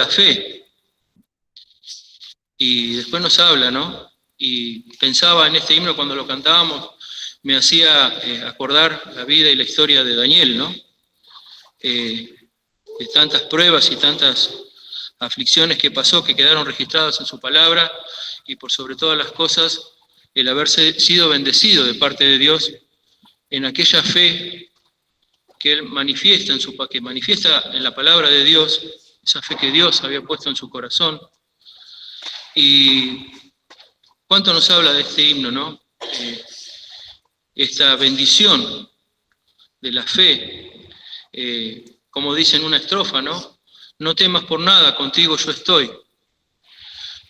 la fe. Y después nos habla, ¿no? Y pensaba en este himno cuando lo cantábamos, me hacía acordar la vida y la historia de Daniel, ¿no? De tantas pruebas y tantas aflicciones que pasó, que quedaron registradas en su palabra, y por sobre todas las cosas, el haberse sido bendecido de parte de Dios en aquella fe que él manifiesta que manifiesta en la palabra de Dios, esa fe que Dios había puesto en su corazón. Y cuánto nos habla de este himno, ¿no? Esta bendición de la fe, como dice en una estrofa, ¿no? No temas por nada, contigo yo estoy.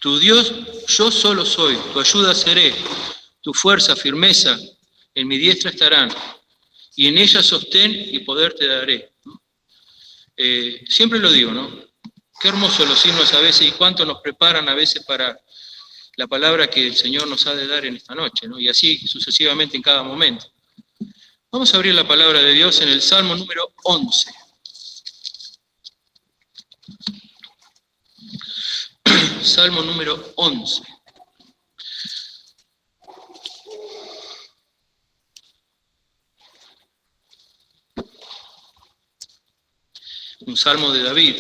Tu Dios, yo solo soy, tu ayuda seré, tu fuerza, firmeza, en mi diestra estarán, y en ella sostén y poder te daré. Siempre lo digo, ¿no? Qué hermosos los himnos a veces y cuánto nos preparan a veces para la palabra que el Señor nos ha de dar en esta noche, ¿no? Y así sucesivamente en cada momento. Vamos a abrir la palabra de Dios en el Salmo número 11. Salmo número 11. Un salmo de David.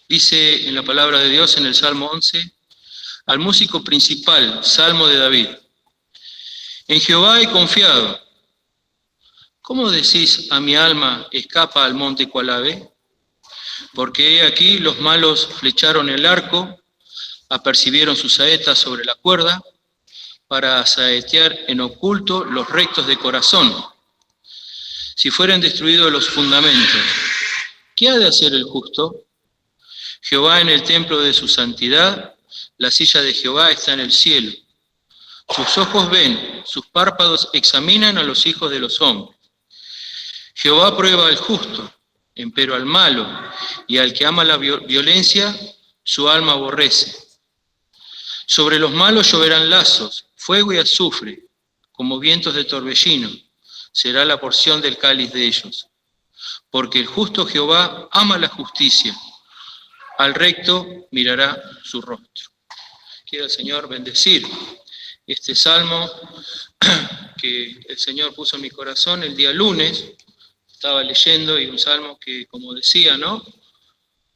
Dice en la palabra de Dios en el Salmo 11, al músico principal, Salmo de David. En Jehová he confiado. ¿Cómo decís a mi alma, escapa al monte cual ave? Porque he aquí los malos flecharon el arco, apercibieron sus saetas sobre la cuerda, para saetear en oculto los rectos de corazón. Si fueren destruidos los fundamentos, ¿qué ha de hacer el justo? Jehová en el templo de su santidad, la silla de Jehová está en el cielo. Sus ojos ven, sus párpados examinan a los hijos de los hombres. Jehová prueba al justo, empero al malo, y al que ama la violencia, su alma aborrece. Sobre los malos lloverán lazos, fuego y azufre, como vientos de torbellino, será la porción del cáliz de ellos. Porque el justo Jehová ama la justicia, al recto mirará su rostro. Quiero, Señor, bendecir este salmo que el Señor puso en mi corazón el día lunes. Estaba leyendo y un salmo que, como decía, ¿no?,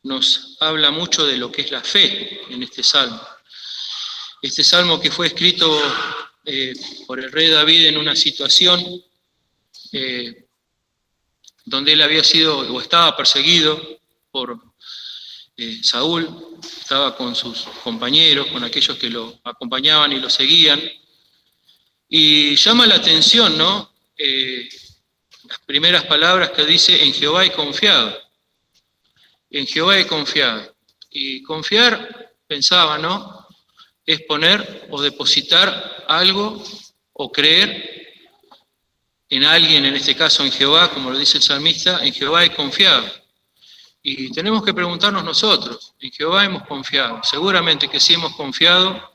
nos habla mucho de lo que es la fe en este salmo. Este salmo que fue escrito por el rey David en una situación donde él había sido o estaba perseguido por Saúl, estaba con sus compañeros, con aquellos que lo acompañaban y lo seguían, y llama la atención, ¿no?, las primeras palabras que dice, en Jehová he confiado. En Jehová he confiado. Y confiar, pensaba, ¿no?, es poner o depositar algo o creer en alguien, en este caso en Jehová, como lo dice el salmista, en Jehová he confiado. Y tenemos que preguntarnos nosotros, en Jehová hemos confiado. Seguramente que sí hemos confiado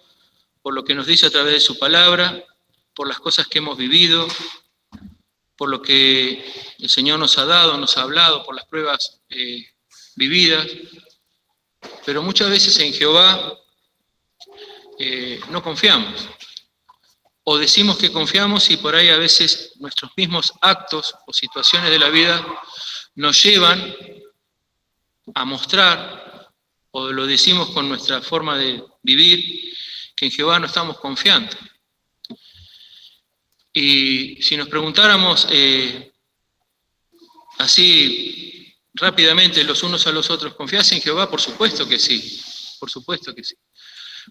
por lo que nos dice a través de su palabra, por las cosas que hemos vivido, por lo que el Señor nos ha dado, nos ha hablado, por las pruebas vividas. Pero muchas veces en Jehová no confiamos. O decimos que confiamos y por ahí a veces nuestros mismos actos o situaciones de la vida nos llevan a mostrar, o lo decimos con nuestra forma de vivir, que en Jehová no estamos confiando. Y si nos preguntáramos así rápidamente los unos a los otros, ¿confías en Jehová? Por supuesto que sí, por supuesto que sí.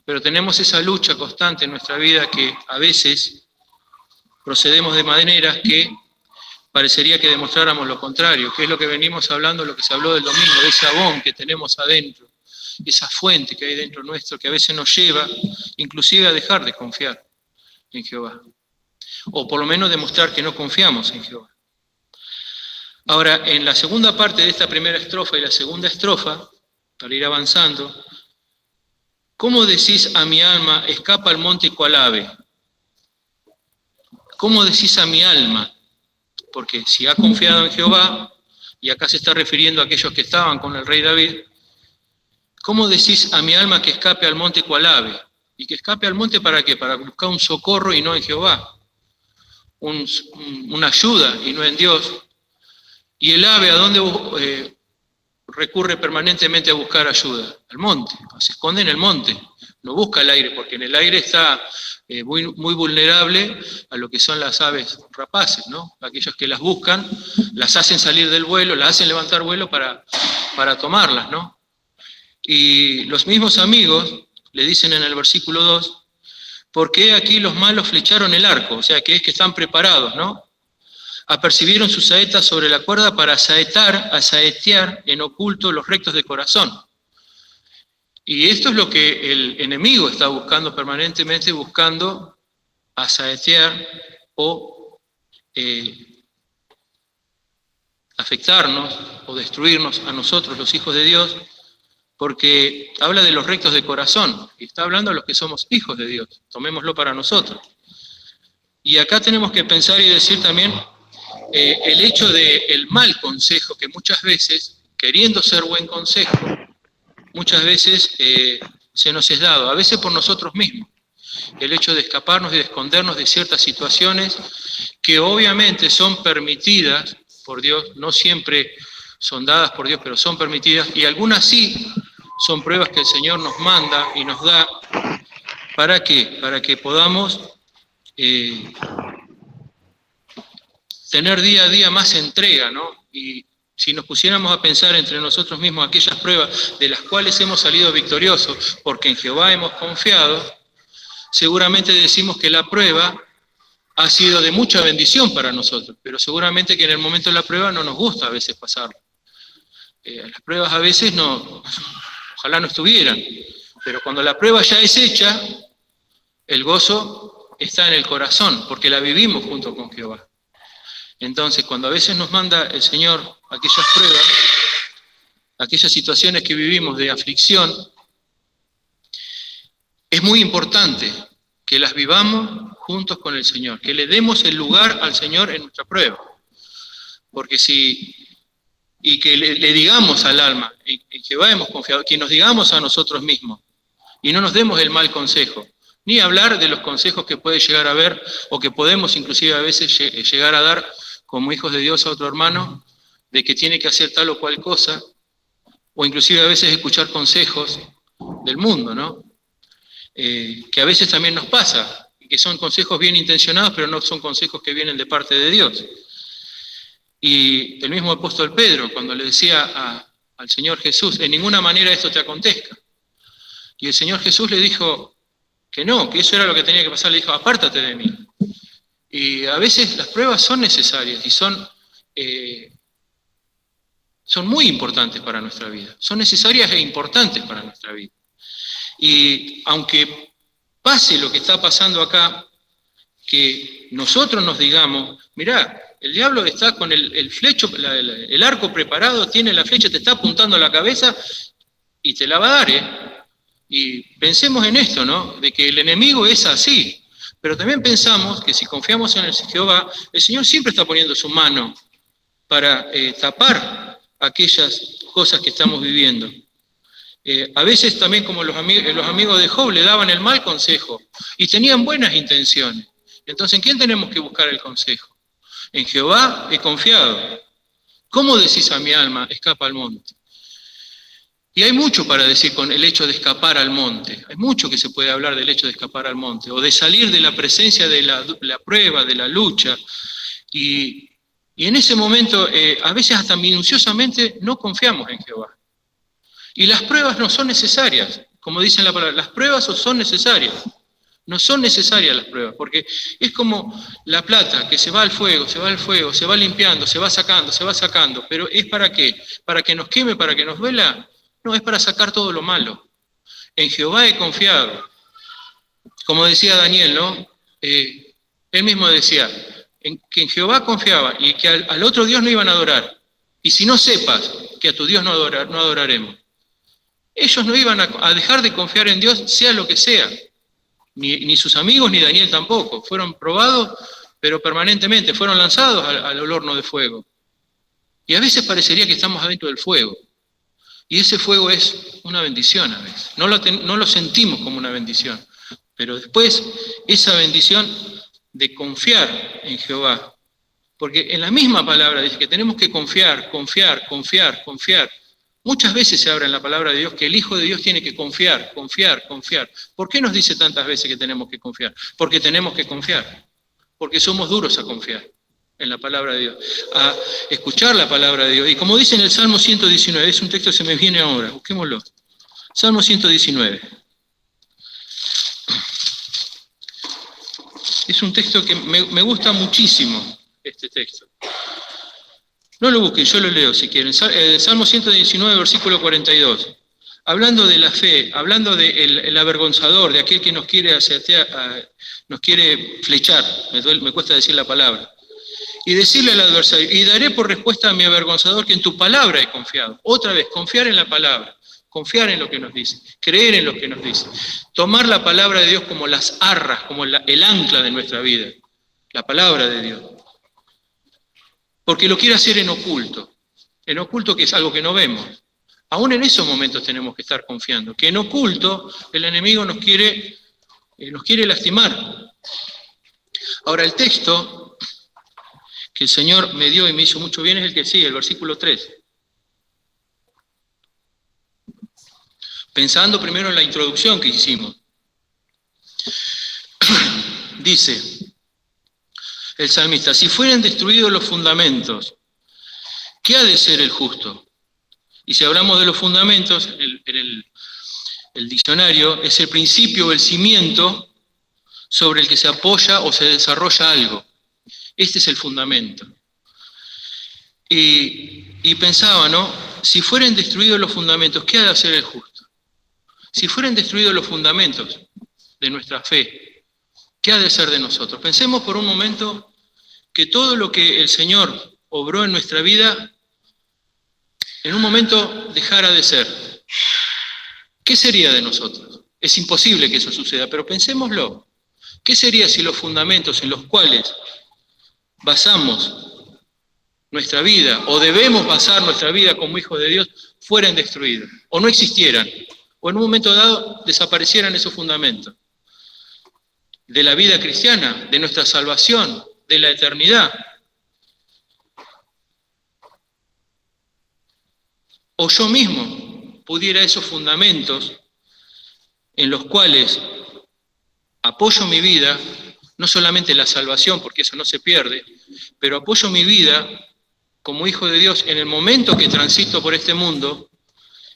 Pero tenemos esa lucha constante en nuestra vida que a veces procedemos de maneras que parecería que demostráramos lo contrario, que es lo que venimos hablando, lo que se habló del domingo, de ese abón que tenemos adentro, esa fuente que hay dentro nuestro que a veces nos lleva inclusive a dejar de confiar en Jehová, o por lo menos demostrar que no confiamos en Jehová. Ahora, en la segunda parte de esta primera estrofa y la segunda estrofa, para ir avanzando, ¿cómo decís a mi alma, escapa al monte cual ave? ¿Cómo decís a mi alma? Porque si ha confiado en Jehová, y acá se está refiriendo a aquellos que estaban con el rey David, ¿cómo decís a mi alma que escape al monte cual ave? ¿Y que escape al monte para qué? Para buscar un socorro y no en Jehová, una ayuda y no en Dios. ¿Y el ave a dónde recurre permanentemente a buscar ayuda? Al monte, se esconde en el monte, no busca el aire, porque en el aire está muy vulnerable a lo que son las aves rapaces, ¿no? Aquellos que las buscan, las hacen salir del vuelo, las hacen levantar vuelo para tomarlas, ¿no? Y los mismos amigos le dicen en el versículo 2, ¿por qué aquí los malos flecharon el arco? O sea, que es que están preparados, ¿no? Apercibieron sus saetas sobre la cuerda para asaetear en oculto los rectos de corazón. Y esto es lo que el enemigo está buscando permanentemente, buscando asaetear o afectarnos o destruirnos a nosotros, los hijos de Dios, porque habla de los rectos de corazón, y está hablando a los que somos hijos de Dios, tomémoslo para nosotros. Y acá tenemos que pensar y decir también el hecho del mal consejo, que muchas veces, queriendo ser buen consejo, muchas veces se nos es dado, a veces por nosotros mismos. El hecho de escaparnos y de escondernos de ciertas situaciones que obviamente son permitidas por Dios, no siempre son dadas por Dios, pero son permitidas, y algunas sí son pruebas que el Señor nos manda y nos da. ¿Para qué? Para que podamos tener día a día más entrega, ¿no? Y si nos pusiéramos a pensar entre nosotros mismos aquellas pruebas de las cuales hemos salido victoriosos, porque en Jehová hemos confiado, seguramente decimos que la prueba ha sido de mucha bendición para nosotros, pero seguramente que en el momento de la prueba no nos gusta a veces pasarlo. Las pruebas a veces no, ojalá no estuvieran, pero cuando la prueba ya es hecha, el gozo está en el corazón, porque la vivimos junto con Jehová. Entonces, cuando a veces nos manda el Señor aquellas pruebas, aquellas situaciones que vivimos de aflicción, es muy importante que las vivamos juntos con el Señor, que le demos el lugar al Señor en nuestra prueba. Porque y que le digamos al alma, en Jehová hemos confiado, que nos digamos a nosotros mismos, y no nos demos el mal consejo, ni hablar de los consejos que puede llegar a haber, o que podemos inclusive a veces llegar a dar como hijos de Dios a otro hermano, de que tiene que hacer tal o cual cosa, o inclusive a veces escuchar consejos del mundo, ¿no? Que a veces también nos pasa, que son consejos bien intencionados, pero no son consejos que vienen de parte de Dios. Y el mismo apóstol Pedro, cuando le decía al Señor Jesús, en ninguna manera esto te acontezca. Y el Señor Jesús le dijo que no, que eso era lo que tenía que pasar, le dijo, apártate de mí. Y a veces las pruebas son necesarias y son muy importantes para nuestra vida, son necesarias e importantes para nuestra vida. Y aunque pase lo que está pasando acá, que nosotros nos digamos, mirá, el diablo está con el flecho, el arco preparado, tiene la flecha, te está apuntando a la cabeza y te la va a dar, Y pensemos en esto, ¿no? De que el enemigo es así, pero también pensamos que si confiamos en el Jehová, el Señor siempre está poniendo su mano para tapar aquellas cosas que estamos viviendo. A veces también, como los amigos de Job, le daban el mal consejo y tenían buenas intenciones. Entonces, ¿en quién tenemos que buscar el consejo? En Jehová he confiado. ¿Cómo decís a mi alma, escapa al monte? Y hay mucho para decir con el hecho de escapar al monte. Hay mucho que se puede hablar del hecho de escapar al monte, o de salir de la presencia de la prueba, de la lucha. Y en ese momento, a veces hasta minuciosamente, no confiamos en Jehová. Y las pruebas no son necesarias, como dice la palabra, las pruebas son necesarias. No son necesarias las pruebas, porque es como la plata que se va al fuego, se va limpiando, se va sacando, pero ¿es para qué? ¿Para que nos queme, para que nos duela? No, es para sacar todo lo malo. En Jehová he confiado. Como decía Daniel, ¿no? Él mismo decía, que en Jehová confiaba y que al otro Dios no iban a adorar. Y si no sepas que a tu Dios no adoraremos. Ellos no iban a dejar de confiar en Dios, sea lo que sea. Ni sus amigos, ni Daniel tampoco. Fueron probados, pero permanentemente. Fueron lanzados al horno de fuego. Y a veces parecería que estamos adentro del fuego. Y ese fuego es una bendición a veces. No lo sentimos como una bendición. Pero después, esa bendición de confiar en Jehová. Porque en la misma palabra dice que tenemos que confiar. Muchas veces se habla en la palabra de Dios que el Hijo de Dios tiene que confiar. ¿Por qué nos dice tantas veces que tenemos que confiar? Porque tenemos que confiar. Porque somos duros a confiar en la palabra de Dios, a escuchar la palabra de Dios. Y como dice en el Salmo 119, es un texto que se me viene ahora, busquémoslo. Salmo 119. Es un texto que me gusta muchísimo, este texto. No lo busquen, yo lo leo si quieren. Salmo 119, versículo 42. Hablando de la fe, hablando del avergonzador, de aquel que nos quiere flechar, me cuesta decir la palabra. Y decirle al adversario, y daré por respuesta a mi avergonzador que en tu palabra he confiado. Otra vez, confiar en la palabra, confiar en lo que nos dice, creer en lo que nos dice. Tomar la palabra de Dios como las arras, como el ancla de nuestra vida. La palabra de Dios. Porque lo quiere hacer en oculto que es algo que no vemos. Aún en esos momentos tenemos que estar confiando, que en oculto el enemigo nos quiere lastimar. Ahora el texto que el Señor me dio y me hizo mucho bien es el que sigue, el versículo 3. Pensando primero en la introducción que hicimos. Dice el salmista, si fueran destruidos los fundamentos, ¿qué ha de ser el justo? Y si hablamos de los fundamentos, en el diccionario, es el principio o el cimiento sobre el que se apoya o se desarrolla algo. Este es el fundamento. Y pensaba, ¿no? Si fueran destruidos los fundamentos, ¿qué ha de hacer el justo? Si fueran destruidos los fundamentos de nuestra fe, ¿qué ha de ser de nosotros? Pensemos por un momento que todo lo que el Señor obró en nuestra vida, en un momento dejara de ser. ¿Qué sería de nosotros? Es imposible que eso suceda, pero pensémoslo. ¿Qué sería si los fundamentos en los cuales basamos nuestra vida, o debemos basar nuestra vida como hijos de Dios, fueran destruidos, o no existieran, o en un momento dado desaparecieran esos fundamentos de la vida cristiana, de nuestra salvación, de la eternidad? O yo mismo pudiera esos fundamentos en los cuales apoyo mi vida, no solamente la salvación, porque eso no se pierde, pero apoyo mi vida como hijo de Dios en el momento que transito por este mundo,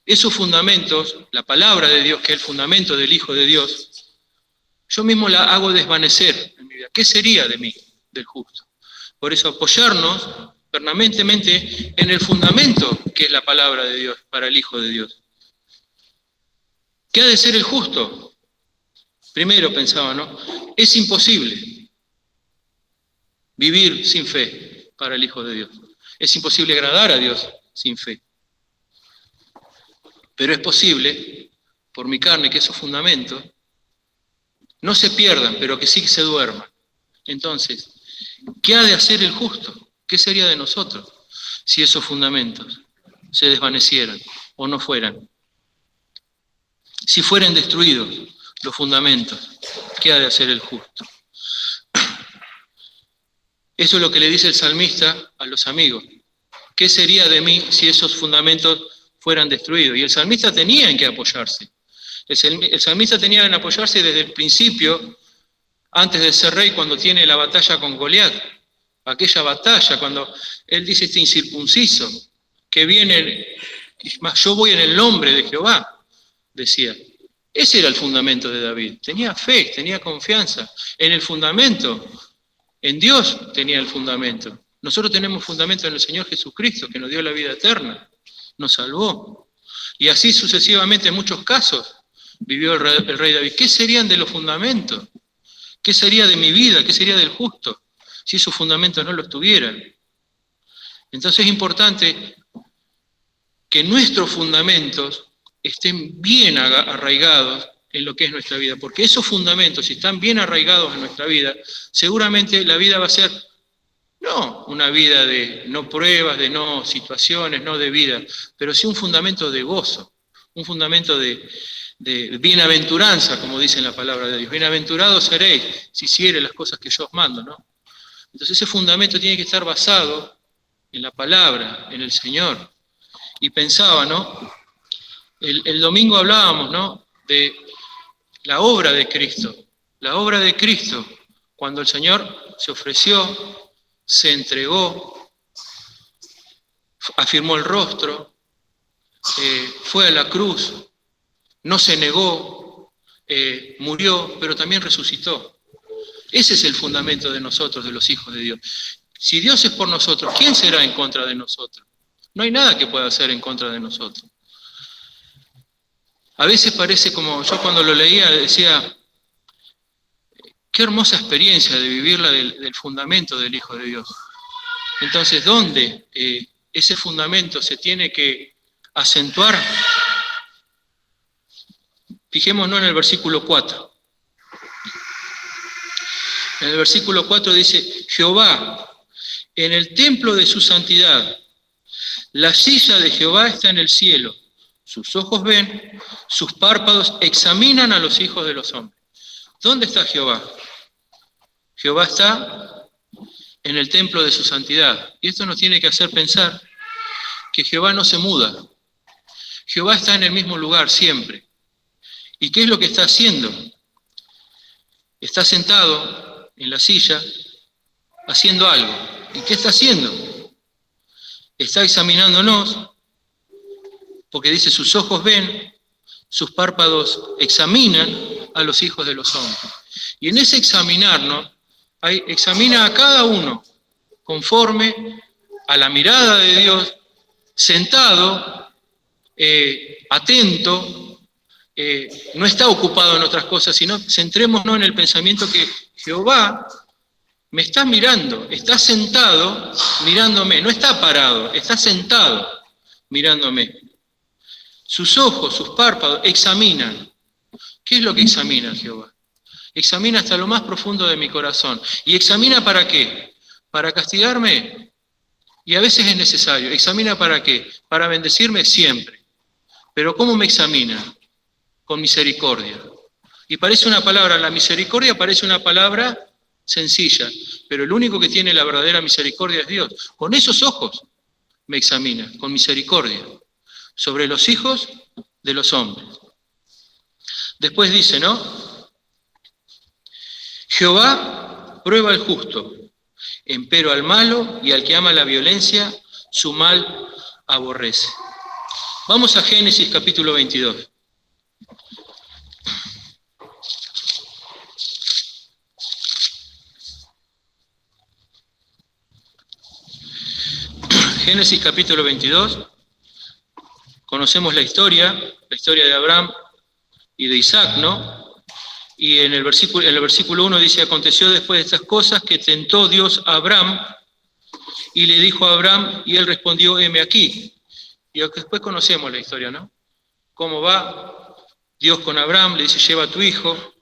esos fundamentos, la palabra de Dios, que es el fundamento del Hijo de Dios, yo mismo la hago desvanecer en mi vida. ¿Qué sería de mí, del justo? Por eso apoyarnos permanentemente en el fundamento que es la palabra de Dios para el Hijo de Dios. ¿Qué ha de ser el justo? Primero pensaba, ¿no? Es imposible vivir sin fe para el Hijo de Dios. Es imposible agradar a Dios sin fe. Pero es posible, por mi carne, que esos fundamentos no se pierdan, pero que sí se duerman. Entonces, ¿qué ha de hacer el justo? ¿Qué sería de nosotros si esos fundamentos se desvanecieran o no fueran? Si fueran destruidos los fundamentos, ¿qué ha de hacer el justo? Eso es lo que le dice el salmista a los amigos. ¿Qué sería de mí si esos fundamentos fueran destruidos? Y el salmista tenía en qué apoyarse. El salmista tenía en apoyarse desde el principio, antes de ser rey, cuando tiene la batalla con Goliat. Aquella batalla, cuando él dice este incircunciso, que viene, yo voy en el nombre de Jehová, decía. Ese era el fundamento de David. Tenía fe, tenía confianza en el fundamento. En Dios tenía el fundamento. Nosotros tenemos fundamento en el Señor Jesucristo, que nos dio la vida eterna, nos salvó. Y así sucesivamente en muchos casos vivió el rey David. ¿Qué serían de los fundamentos? ¿Qué sería de mi vida? ¿Qué sería del justo si esos fundamentos no los tuvieran? Entonces es importante que nuestros fundamentos estén bien arraigados en lo que es nuestra vida, porque esos fundamentos, si están bien arraigados en nuestra vida, seguramente la vida va a ser No una vida de no pruebas, de no situaciones, no de vida, pero sí un fundamento de gozo, un fundamento de bienaventuranza, como dice en la palabra de Dios. Bienaventurados seréis si hiciereis las cosas que yo os mando, ¿no? Entonces ese fundamento tiene que estar basado en la palabra, en el Señor. Y pensaba, ¿no? El domingo hablábamos, ¿no? De la obra de Cristo. La obra de Cristo, cuando el Señor se ofreció, se entregó, afirmó el rostro, fue a la cruz, no se negó, murió, pero también resucitó. Ese es el fundamento de nosotros, de los hijos de Dios. Si Dios es por nosotros, ¿quién será en contra de nosotros? No hay nada que pueda hacer en contra de nosotros. A veces parece como, yo cuando lo leía decía, qué hermosa experiencia de vivirla del fundamento del Hijo de Dios. Entonces, ¿dónde ese fundamento se tiene que acentuar? Fijémonos en el versículo 4. En el versículo 4 dice, Jehová, en el templo de su santidad, la silla de Jehová está en el cielo, sus ojos ven, sus párpados examinan a los hijos de los hombres. ¿Dónde está Jehová? Jehová está en el templo de su santidad. Y esto nos tiene que hacer pensar que Jehová no se muda. Jehová está en el mismo lugar siempre. ¿Y qué es lo que está haciendo? Está sentado en la silla haciendo algo. ¿Y qué está haciendo? Está examinándonos, porque dice, sus ojos ven, sus párpados examinan a los hijos de los hombres. Y en ese examinarnos, examina a cada uno conforme a la mirada de Dios, sentado, atento, no está ocupado en otras cosas, sino centrémonos en el pensamiento que Jehová me está mirando, está sentado mirándome, no está parado, está sentado mirándome. Sus ojos, sus párpados examinan. ¿Qué es lo que examina Jehová? Examina hasta lo más profundo de mi corazón. ¿Y examina para qué? ¿Para castigarme? Y a veces es necesario. ¿Examina para qué? Para bendecirme siempre. Pero ¿cómo me examina? Con misericordia. Y parece una palabra, la misericordia parece una palabra sencilla, pero el único que tiene la verdadera misericordia es Dios. Con esos ojos me examina, con misericordia, sobre los hijos de los hombres. Después dice, ¿no? Jehová prueba al justo, empero al malo y al que ama la violencia, su mal aborrece. Vamos a Génesis capítulo 22. Génesis capítulo 22, conocemos la historia de Abraham y de Isaac, ¿no? Y en el versículo 1 dice, aconteció después de estas cosas que tentó Dios a Abraham y le dijo a Abraham y él respondió, heme aquí. Y después conocemos la historia, ¿no? Cómo va Dios con Abraham, le dice, lleva a tu hijo,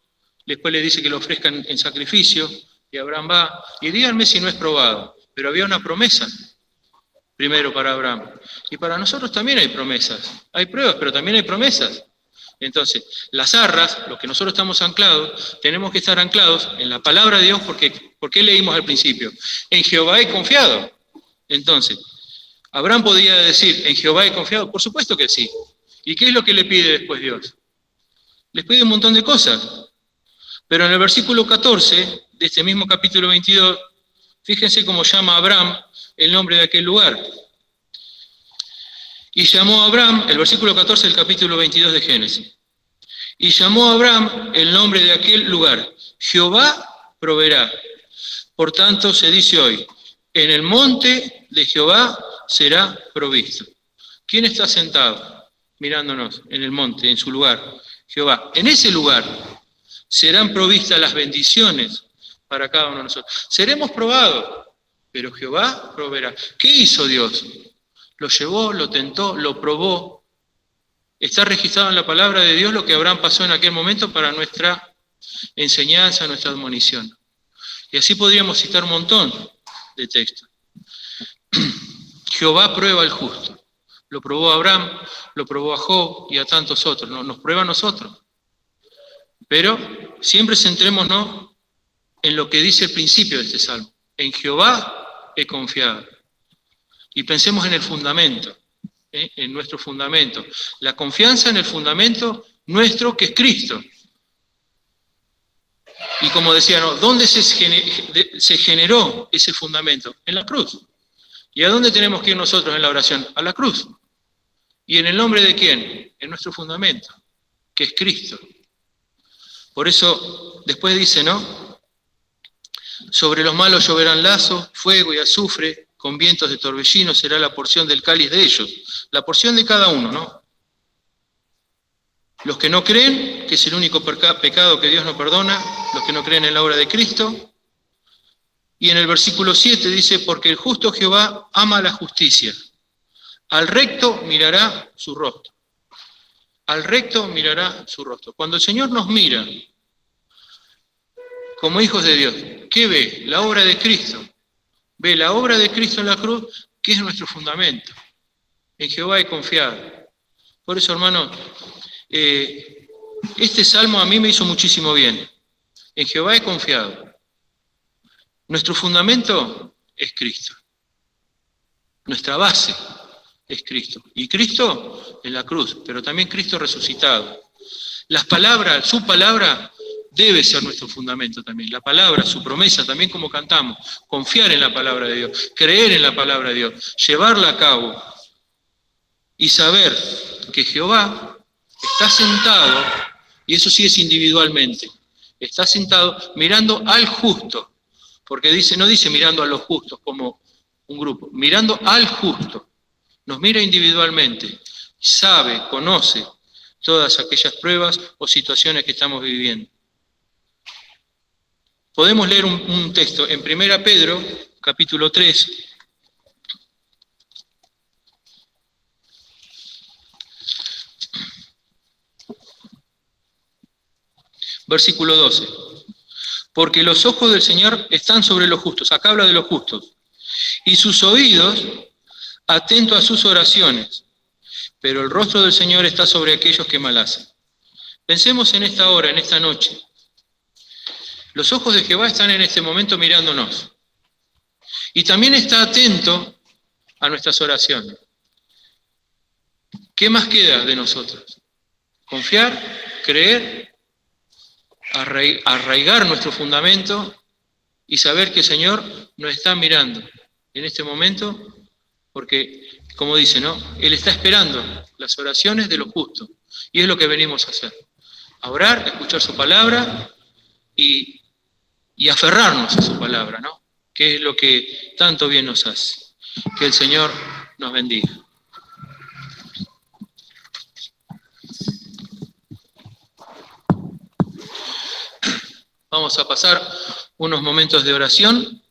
después le dice que lo ofrezcan en sacrificio, y Abraham va, y díganme si no es probado, pero había una promesa. Primero para Abraham. Y para nosotros también hay promesas. Hay pruebas, pero también hay promesas. Entonces, las arras, los que nosotros estamos anclados, tenemos que estar anclados en la palabra de Dios, porque leímos al principio, en Jehová he confiado. Entonces, ¿Abraham podía decir, en Jehová he confiado? Por supuesto que sí. ¿Y qué es lo que le pide después Dios? Les pide un montón de cosas. Pero en el versículo 14 de este mismo capítulo 22, fíjense cómo llama a Abraham el nombre de aquel lugar. Y llamó a Abraham, el versículo 14 del capítulo 22 de Génesis. Y llamó a Abraham el nombre de aquel lugar, Jehová proveerá. Por tanto se dice hoy, en el monte de Jehová será provisto. ¿Quién está sentado mirándonos en el monte, en su lugar? Jehová. En ese lugar serán provistas las bendiciones para cada uno de nosotros. Seremos probados, pero Jehová proveerá. ¿Qué hizo Dios? Lo llevó, lo tentó, lo probó. Está registrado en la palabra de Dios lo que Abraham pasó en aquel momento para nuestra enseñanza, nuestra admonición. Y así podríamos citar un montón. de texto. Jehová prueba al justo. Lo probó a Abraham, lo probó a Job y a tantos otros. Nos prueba a nosotros. Pero siempre centrémonos en lo que dice el principio de este salmo. En Jehová he confiado. Y pensemos en el fundamento, en nuestro fundamento. La confianza en el fundamento nuestro, que es Cristo. Y como decía, ¿no? ¿Dónde se generó ese fundamento? En la cruz. ¿Y a dónde tenemos que ir nosotros en la oración? A la cruz. ¿Y en el nombre de quién? En nuestro fundamento, que es Cristo. Por eso, después dice, ¿no? Sobre los malos lloverán lazos, fuego y azufre, con vientos de torbellino será la porción del cáliz de ellos. La porción de cada uno, ¿no? Los que no creen, que es el único pecado que Dios no perdona, los que no creen en la obra de Cristo. Y en el versículo 7 dice, porque el justo Jehová ama la justicia. Al recto mirará su rostro. Al recto mirará su rostro. Cuando el Señor nos mira como hijos de Dios, ¿qué ve? La obra de Cristo. Ve la obra de Cristo en la cruz, que es nuestro fundamento. En Jehová he confiado. Por eso, hermano, este salmo a mí me hizo muchísimo bien. En Jehová he confiado. Nuestro fundamento es Cristo. Nuestra base es Cristo. Y Cristo en la cruz, pero también Cristo resucitado. Las palabras, su palabra debe ser nuestro fundamento también. La palabra, su promesa, también como cantamos. Confiar en la palabra de Dios, creer en la palabra de Dios, llevarla a cabo y saber que Jehová está sentado, y eso sí es individualmente, está sentado mirando al justo, porque no dice mirando a los justos como un grupo, mirando al justo. Nos mira individualmente, sabe, conoce todas aquellas pruebas o situaciones que estamos viviendo. Podemos leer un texto en 1 Pedro, capítulo 3, versículo 12. Porque los ojos del Señor están sobre los justos, acá habla de los justos, y sus oídos atentos a sus oraciones, pero el rostro del Señor está sobre aquellos que mal hacen. Pensemos en esta hora, en esta noche. Los ojos de Jehová están en este momento mirándonos. Y también está atento a nuestras oraciones. ¿Qué más queda de nosotros? Confiar, creer, arraigar nuestro fundamento y saber que el Señor nos está mirando en este momento, porque, como dice, ¿no? Él está esperando las oraciones de los justos. Y es lo que venimos a hacer. A orar, a escuchar su palabra y aferrarnos a su palabra, ¿no? Que es lo que tanto bien nos hace. Que el Señor nos bendiga. Vamos a pasar unos momentos de oración.